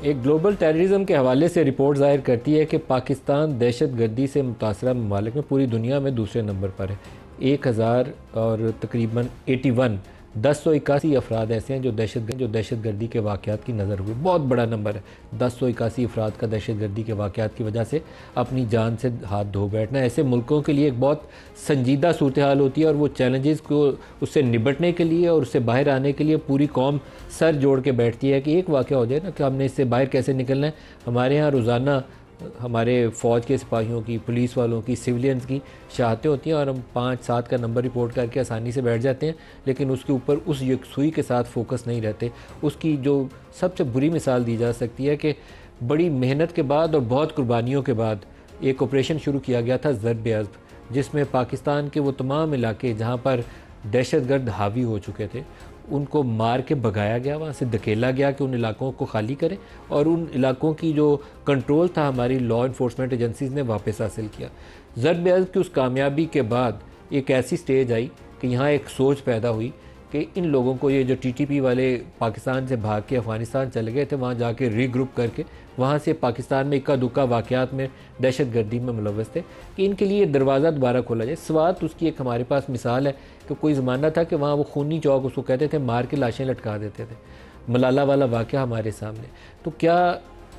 ایک global terrorism کے حوالے سے رپورٹ ظاہر کرتی ہے کہ پاکستان دہشت گردی سے متاثرہ ممالک میں پوری دنیا میں دوسرے نمبر پر ہے۔ 1000 اور تقریباً 1081 افراد ایسے ہیں جو دہشت گردی کے واقعات کی نظر ہوئے۔ بہت بڑا نمبر ہے، 1081 افراد کا دہشت گردی کے واقعات کی وجہ سے اپنی جان سے ہاتھ دھو بیٹھنا ایسے ملکوں کے لیے ایک بہت سنجیدہ صورتحال ہوتی ہے، اور وہ چیلنجز کو اس سے نبٹنے کے لیے اور اس سے باہر آنے کے لیے پوری قوم سر جوڑ کے بیٹھتی ہے کہ ایک واقعہ ہو جائے نا کہ ہم نے اس سے باہر کیسے نکلنا ہے۔ ہمارے ہاں روزانہ ہمارے فوج کے سپاہیوں کی، پولیس والوں کی، سویلینز کی شہادتیں ہوتی ہیں، اور ہم 5-7 کا نمبر رپورٹ کر کے آسانی سے بیٹھ جاتے ہیں، لیکن اس کے اوپر اس یکسوئی کے ساتھ فوکس نہیں رہتے۔ اس کی جو سب سے بری مثال دی جا سکتی ہے کہ بڑی محنت کے بعد اور بہت قربانیوں کے بعد ایک آپریشن شروع کیا گیا تھا ضرب عضب، جس میں پاکستان کے وہ تمام علاقے جہاں پر دہشت گرد حاوی ہو چکے تھے ان کو مار کے بھگایا گیا، وہاں سے دھکیلا گیا کہ ان علاقوں کو خالی کریں، اور ان علاقوں کی جو کنٹرول تھا ہماری لا انفورسمنٹ ایجنسیز نے واپس حاصل کیا۔ ضرب عضب کی اس کامیابی کے بعد ایک ایسی سٹیج آئی کہ یہاں ایک سوچ پیدا ہوئی کہ ان لوگوں کو، یہ جو ٹی ٹی پی والے پاکستان سے بھاگ کے افغانستان چلے گئے تھے، وہاں جا کے ری گروپ کر کے وہاں سے پاکستان میں اکا دکا واقعات میں دہشت گردی میں ملوث تھے، کہ ان کے لیے دروازہ دوبارہ کھولا جائے۔ سوات اس کی ایک ہمارے پاس مثال ہے کہ کوئی زمانہ تھا کہ وہاں وہ خونی چوک اس کو کہتے تھے، مار کے لاشیں لٹکا دیتے تھے، ملالہ والا واقعہ ہمارے سامنے۔ تو کیا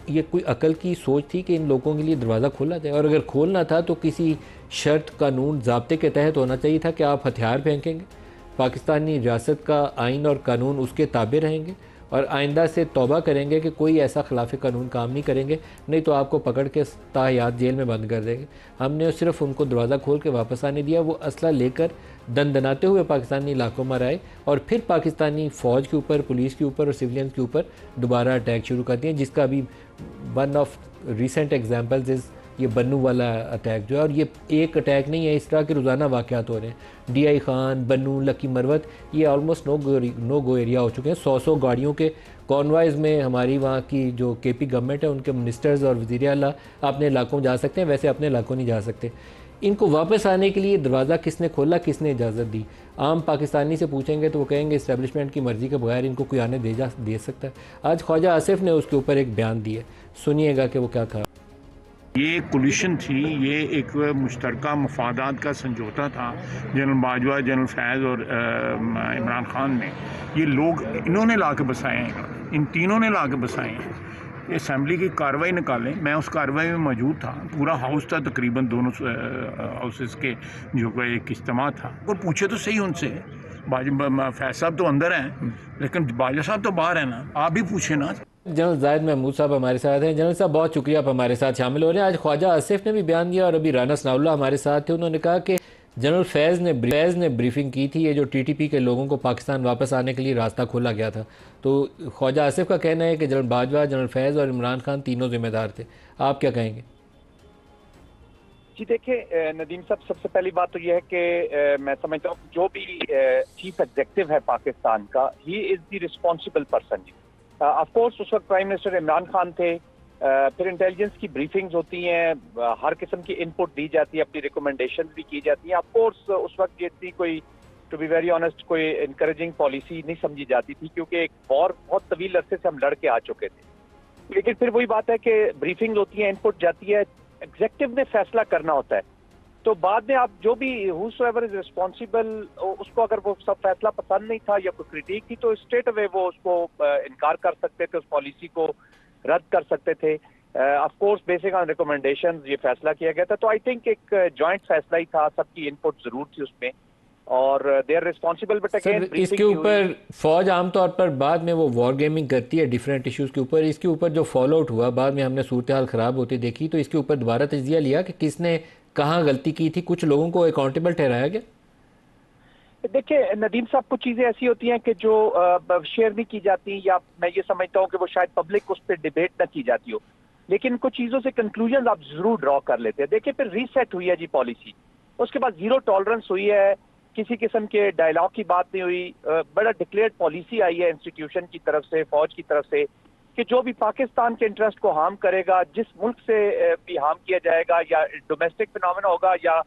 یہ کوئی عقل کی سوچ تھی کہ ان لوگوں کے لیے دروازہ کھولا جائے؟ اور اگر کھولنا تھا تو کسی شرط، قانون، ضابطے کے تحت ہونا چاہیے تھا کہ آپ ہتھیار پھینکیں گے، پاکستانی ریاست کا آئین اور قانون اس کے تابع رہیں گے، اور آئندہ سے توبہ کریں گے کہ کوئی ایسا خلاف قانون کام نہیں کریں گے، نہیں تو آپ کو پکڑ کے تا حیات جیل میں بند کر دیں گے۔ ہم نے صرف ان کو دروازہ کھول کے واپس آنے دیا، وہ اسلحہ لے کر دندناتے ہوئے پاکستانی علاقوں میں آئے، اور پھر پاکستانی فوج کے اوپر، پولیس کے اوپر اور سویلینز کے اوپر دوبارہ اٹیک شروع کر دیا، جس کا بھی ون آف ریسنٹ ایگزامپلز از یہ بنو والا اٹیک جو ہے۔ اور یہ ایک اٹیک نہیں ہے، اس طرح کے روزانہ واقعات ہو رہے ہیں۔ ڈی آئی خان، بنو، لکی مروت، یہ آلموسٹ نو گو ایریا ہو چکے ہیں۔ 100 گاڑیوں کے کانوائز میں ہماری وہاں کی جو کے پی گورنمنٹ ہے، ان کے منسٹرز اور وزیر اعلیٰ اپنے علاقوں جا سکتے ہیں، ویسے اپنے علاقوں نہیں جا سکتے۔ ان کو واپس آنے کے لیے دروازہ کس نے کھولا، کس نے اجازت دی؟ عام پاکستانی سے پوچھیں گے تو وہ کہیں گے اسٹیبلشمنٹ کی مرضی کے بغیر ان کو کوئی آنے دے سکتا ہے؟ آج خواجہ آصف نے اس کے اوپر ایک بیان دیا، سنیے گا کہ وہ کیا کہا۔ یہ کولیشن تھی، یہ ایک مشترکہ مفادات کا سمجھوتا تھا۔ جنرل باجوہ، جنرل فیض اور عمران خان نے، یہ لوگ انہوں نے لا کے بسائے ہیں، ان تینوں نے لا کے بسائے ہیں۔ اسمبلی کی کارروائی نکالیں، میں اس کارروائی میں موجود تھا، پورا ہاؤس تھا، تقریباً دونوں ہاؤسز کے جو ایک اجتماع تھا، اور پوچھے تو صحیح ان سے، فیض صاحب تو اندر ہیں لیکن باجوہ صاحب تو باہر ہیں نا، آپ بھی پوچھیں نا۔ جنرل زاہد محمود صاحب ہمارے ساتھ ہیں۔ جنرل صاحب بہت شکریہ آپ ہمارے ساتھ شامل ہو رہے ہیں۔ آج خواجہ آصف نے بھی بیان دیا، اور ابھی رانا ثناء اللہ ہمارے ساتھ تھے، انہوں نے کہا کہ جنرل فیض نے بریفنگ کی تھی، یہ جو ٹی ٹی پی کے لوگوں کو پاکستان واپس آنے کے لیے راستہ کھولا گیا تھا۔ تو خواجہ آصف کا کہنا ہے کہ جنرل باجوہ، جنرل فیض اور عمران خان تینوں ذمہ دار تھے۔ آپ کیا کہیں گے؟ جی دیکھیں ندیم صاحب، سب سے پہلی بات تو یہ ہے کہ میں سمجھتا ہوں جو بھی چیف ایگزیکٹو ہے پاکستان کا، ہی از دی ریسپانسبل پرسن۔ آف کورس اس وقت پرائم منسٹر عمران خان تھے، پھر انٹیلیجنس کی بریفنگز ہوتی ہیں، ہر قسم کی ان پٹ دی جاتی ہے، اپنی ریکمنڈیشنز بھی کی جاتی ہیں۔ آف کورس اس وقت یہ اتنی کوئی، ٹو بی ویری آنیسٹ، کوئی انکریجنگ پالیسی نہیں سمجھی جاتی تھی، کیونکہ ایک وار بہت طویل عرصے سے ہم لڑ کے آ چکے تھے۔ لیکن پھر وہی بات ہے کہ بریفنگ ہوتی ہے، ان پٹ جاتی ہے، ایگزیکٹو نے فیصلہ کرنا ہوتا ہے، تو بعد میں آپ جو بھی ہوس ایور از ریسپانسبل، اس کو اگر وہ سب فیصلہ پسند نہیں تھا یا کوئی کرٹیک تھی تو اسٹریٹ اوے وہ اس کو انکار کر سکتے تھے، اس پالیسی کو رد کر سکتے تھے۔ Of course basic on recommendations یہ فیصلہ کیا گیا تھا، تو آئی تھنک ایک جوائنٹ فیصلہ ہی تھا، سب کی ان پٹ ضرور تھی اس میں، اور they are responsible. But again اس کے اوپر فوج عام طور پر بعد میں وہ وار گیمنگ کرتی ہے ڈیفرنٹ ایشوز کے اوپر، اس کے اوپر جو فالو آؤٹ ہوا بعد میں ہم نے صورتحال خراب ہوتی دیکھی، تو اس کے اوپر دوبارہ تجزیہ لیا کہ کس نے کہاں غلطی کی تھی، کچھ لوگوں کو اکاؤنٹیبل ٹھہرایا گیا؟ دیکھیں ندیم صاحب، کچھ چیزیں ایسی ہوتی ہیں کہ جو شیئر نہیں کی جاتی، یا میں یہ سمجھتا ہوں کہ وہ شاید پبلک اس پہ ڈیبیٹ نہ کی جاتی ہو، لیکن کچھ چیزوں سے کنکلوژنز آپ ضرور ڈرا کر لیتے ہیں۔ دیکھیں پھر ریسیٹ ہوئی ہے جی پالیسی، اس کے بعد زیرو ٹالرنس ہوئی ہے، کسی قسم کے ڈائلاگ کی بات نہیں ہوئی، بڑا ڈکلیئرڈ پالیسی آئی ہے انسٹیٹیوشن کی طرف سے، فوج کی طرف سے، کہ جو بھی پاکستان کے انٹرسٹ کو ہارم کرے گا، جس ملک سے بھی ہارم کیا جائے گا، یا ڈومیسٹک فینومینا ہوگا یا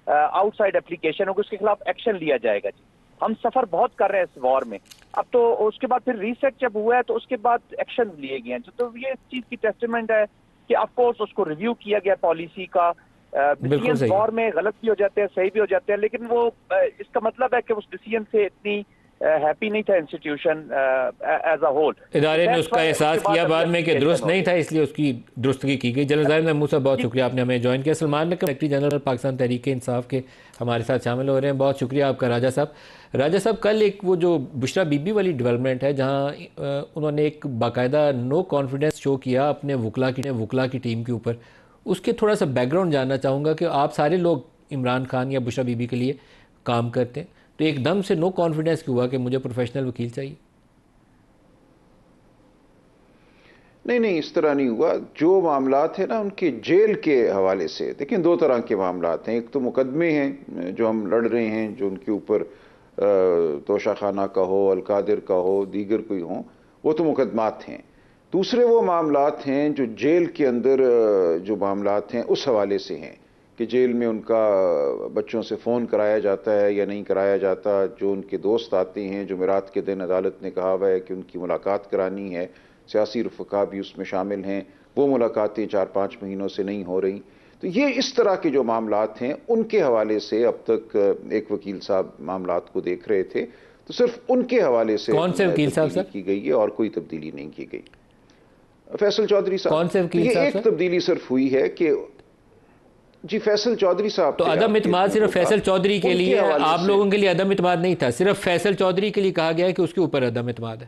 آؤٹ سائڈ اپلیکیشن ہوگا، اس کے خلاف ایکشن لیا جائے گا جی۔ ہم سفر بہت کر رہے ہیں اس وار میں. اب تو اس کے بعد پھر ریسیٹ جب ہوا ہے تو اس کے بعد ایکشن لیے گئے ہیں. تو یہ اس چیز کی ٹیسٹیمنٹ ہے کہ آف کورس اس کو ریویو کیا گیا پالیسی کا. ڈیسیژن وار میں غلط بھی ہو جاتے ہیں, صحیح بھی ہو جاتے ہیں, لیکن وہ اس کا مطلب ہے کہ اس ڈیسیژن سے اتنی ہیپی نہیں تھا انسٹیٹیوشن ایز اے ہول. ادارے نے اس کا احساس کیا بعد میں کہ درست نہیں تھا, اس لیے اس کی درستگی کی گئی. جنرل ظاہر محمود صاحب بہت شکریہ, آپ نے ہمیں جوائن کیا. سلمان نقوی سیکریٹری جنرل پاکستان تحریک انصاف کے ہمارے ساتھ شامل ہو رہے ہیں. بہت شکریہ آپ کا راجہ صاحب. راجہ صاحب, کل ایک وہ جو بشرا بی بی والی ڈیولپمنٹ ہے جہاں انہوں نے ایک باقاعدہ نو کانفیڈنس شو کیا اپنے وکلا کی ٹیم کے اوپر, اس کے تھوڑا سا بیک گراؤنڈ جاننا چاہوں گا کہ آپ سارے لوگ عمران خان یا بشرا بی بی کے لیے کام کرتے ہیں, تو ایک دم سے نو کانفیڈنس کیوں ہوا کہ مجھے پروفیشنل وکیل چاہیے؟ نہیں, اس طرح نہیں ہوا. جو معاملات ہیں نا ان کے جیل کے حوالے سے, دیکھیں دو طرح کے معاملات ہیں. ایک تو مقدمے ہیں جو ہم لڑ رہے ہیں, جو ان کے اوپر توشہ خانہ کا ہو, القادر کا ہو, دیگر کوئی ہوں, وہ تو مقدمات ہیں. دوسرے وہ معاملات ہیں جو جیل کے اندر جو معاملات ہیں اس حوالے سے ہیں کہ جیل میں ان کا بچوں سے فون کرایا جاتا ہے یا نہیں کرایا جاتا, جو ان کے دوست آتے ہیں, جمعرات کے دن عدالت نے کہا ہوا ہے کہ ان کی ملاقات کرانی ہے, سیاسی رفقا بھی اس میں شامل ہیں, وہ ملاقاتیں 4-5 مہینوں سے نہیں ہو رہی. تو یہ اس طرح کے جو معاملات ہیں ان کے حوالے سے اب تک ایک وکیل صاحب معاملات کو دیکھ رہے تھے, تو صرف ان کے حوالے سے کون سے وکیل صاحب تبدیلی کی گئی ہے اور کوئی تبدیلی نہیں کی گئی. فیصل چودھری صاحب. کون سے وکیل صاحب؟ ایک تبدیلی صرف ہوئی ہے کہ جی فیصل چودھری صاحب. تو عدم اعتماد صرف فیصل چودھری کے لیے, آپ لوگوں کے لیے عدم اعتماد نہیں تھا, صرف فیصل چودھری کے لیے کہا گیا ہے کہ اس کے اوپر عدم اعتماد ہے.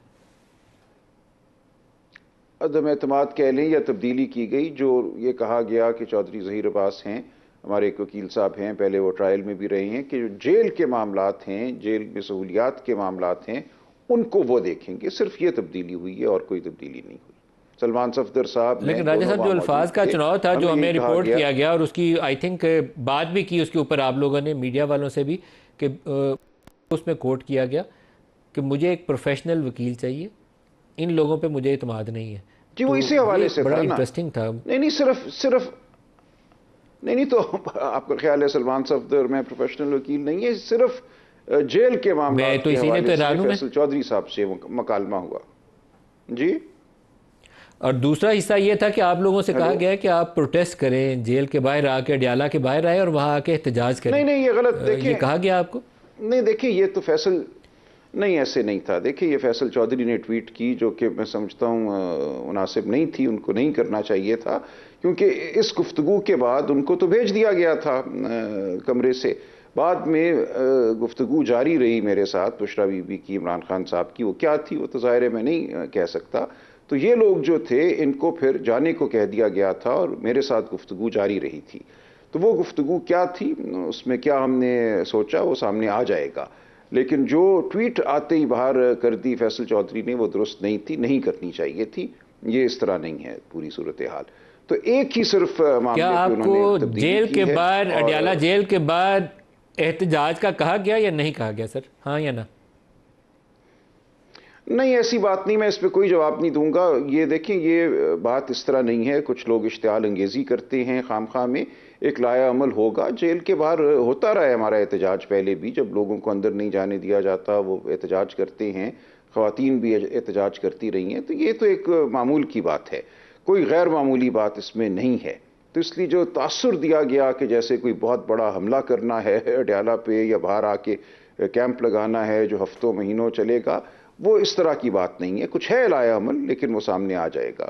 عدم اعتماد کہہ لیں یا تبدیلی کی گئی. جو یہ کہا گیا کہ چودھری ظہیر عباس ہیں, ہمارے ایک وکیل صاحب ہیں, پہلے وہ ٹرائل میں بھی رہے ہیں, کہ جو جیل کے معاملات ہیں, جیل میں سہولیات کے معاملات ہیں, ان کو وہ دیکھیں گے. صرف یہ تبدیلی ہوئی ہے اور کوئی تبدیلی نہیں ہوئی. سلمان صفدر صاحب نے, لیکن راجہ صاحب جو الفاظ کا چناؤ تھا جو ہمیں رپورٹ کیا گیا, اور اس کی آئی تھنک بات بھی کی اس کے اوپر آپ لوگوں نے میڈیا والوں سے بھی, کہ اس میں کوٹ کیا گیا کہ مجھے ایک پروفیشنل وکیل چاہیے, ان لوگوں پہ مجھے اعتماد نہیں ہے. جی وہ اسی حوالے سے بڑا تھا نا. انٹرسٹنگ تھا. نہیں صرف نہیں تو آپ کا خیال ہے سلمان صفدر میں پروفیشنل وکیل نہیں ہے, صرف جیل کے معاملات کے حوالے سے فیصل چودھری صاحب سے مکالمہ ہوا. جی, اور دوسرا حصہ یہ تھا کہ آپ لوگوں سے کہا گیا کہ آپ پروٹیسٹ کریں, جیل کے باہر آ کے, اڈیالہ کے باہر آئے اور وہاں آ کے احتجاج کریں. نہیں یہ غلط. دیکھیں, یہ کہا گیا آپ کو؟ نہیں دیکھیں, یہ تو فیصل نہیں, ایسے نہیں تھا. دیکھیں یہ فیصل چودھری نے ٹویٹ کی جو کہ میں سمجھتا ہوں مناسب نہیں تھی, ان کو نہیں کرنا چاہیے تھا, کیونکہ اس گفتگو کے بعد ان کو تو بھیج دیا گیا تھا کمرے سے. بعد میں گفتگو جاری رہی میرے ساتھ بشرا بی بی کی, عمران خان صاحب کی. وہ کیا تھی وہ تو ظاہر ہے میں نہیں کہہ سکتا. تو یہ لوگ جو تھے ان کو پھر جانے کو کہہ دیا گیا تھا اور میرے ساتھ گفتگو جاری رہی تھی. تو وہ گفتگو کیا تھی, اس میں کیا ہم نے سوچا وہ سامنے آ جائے گا. لیکن جو ٹویٹ آتے ہی باہر کر دی فیصل چودھری نے, وہ درست نہیں تھی, نہیں کرنی چاہیے تھی. یہ اس طرح نہیں ہے پوری صورتحال. تو ایک ہی صرف معاملے کیا آپ کو جیل کے بعد, اڈیالہ جیل کے بعد احتجاج کا کہا گیا یا نہیں کہا گیا سر, ہاں یا نہ؟ نہیں ایسی بات نہیں, میں اس پہ کوئی جواب نہیں دوں گا. یہ دیکھیں یہ بات اس طرح نہیں ہے, کچھ لوگ اشتعال انگیزی کرتے ہیں خام خواہ میں. ایک لایا عمل ہوگا. جیل کے باہر ہوتا رہا ہے ہمارا احتجاج, پہلے بھی جب لوگوں کو اندر نہیں جانے دیا جاتا وہ احتجاج کرتے ہیں, خواتین بھی احتجاج کرتی رہی ہیں. تو یہ تو ایک معمول کی بات ہے, کوئی غیر معمولی بات اس میں نہیں ہے. تو اس لیے جو تاثر دیا گیا کہ جیسے کوئی بہت بڑا حملہ کرنا ہے اڈیالہ پہ یا باہر آ کے کیمپ لگانا ہے جو ہفتوں مہینوں چلے گا, وہ اس طرح کی بات نہیں ہے. کچھ ہے لایا عمل لیکن وہ سامنے آ جائے گا.